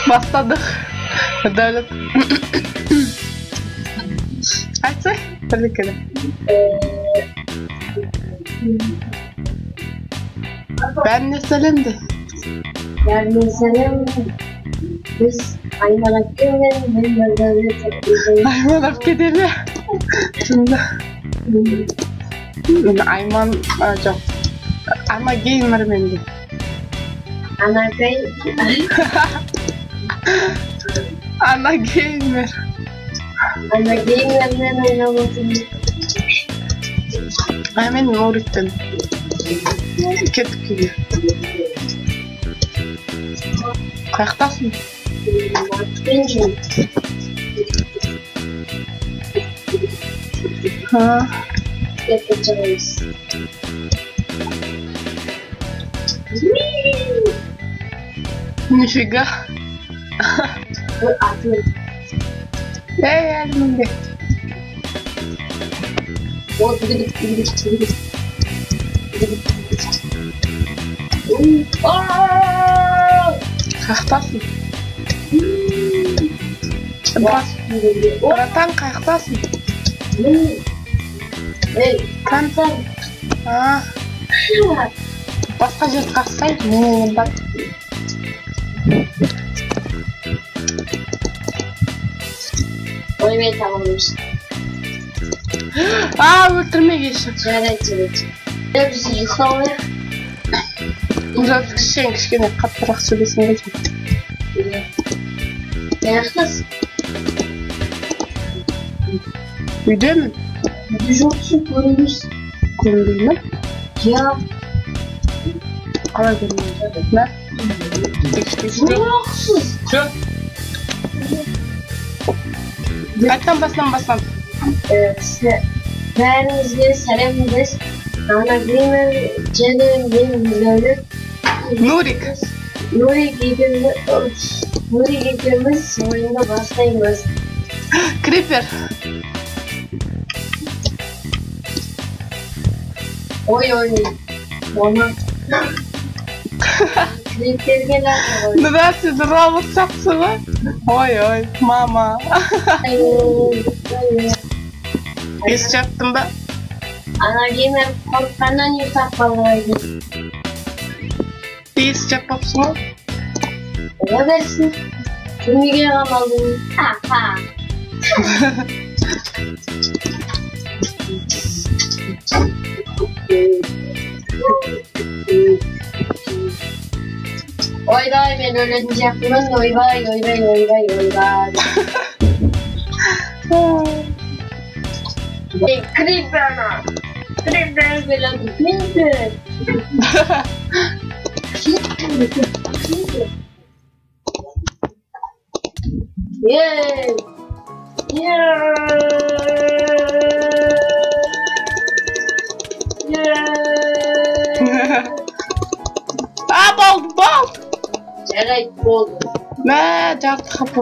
Бастадық. Дәулет. Айтсай, бірлікеді. Бәріне сәлемді. Бәріне сәлем. Біз Айман әпкемен, мен Дәулет. Айман әпке деме. Шында. Айман, жоқ. Ана геймер менде. Ана геймер. Ана геймермен ойнап отырмын. Мен Нурикпен. Кеттік кейде. Қаяқтасың? Маркпен жүрмін. Кеттік шығамыз. Нифига. Ой, атым. Әлімінде. О, бүгідік. Қаяқтасың? Братан, қаяқтасың? Қантар. Басқа жерді қақсай, менен бар. Оймен табамыз. Өлтірмей кешір. Жарайды. Біз ұйықтауы. Ұзат кішкене қаттырақ сөйлесін бе? Аяқтас. Үйдемін? Үйде жоқсың, көрінбейсің. Көрінбей ме? Я. Қалай көрінбей? Мә? Жоқсыз. Жоқ. Айттан басынан. Бәріңізге сәлемдес. Ана геймер және мен Дәулет. Нурик. Нурик екеуміз ойынды бастаймыз. Крипер. Ой, оны. Криперге ләті. Да, сен робот сақсың ғой? Ой, мама. Ес жаттың ба? Ана геймер қорққаннан ұйықтап қалғайды. Ес жаппапсың ғой? Оя берсін. Түрмеге қамалдың. Ойбай, мен өлетін сияқтымын. Ойбай. Крипер беледі. Крипер. Ей! Болды. Жарайды, болды. Мә, жарты қапы.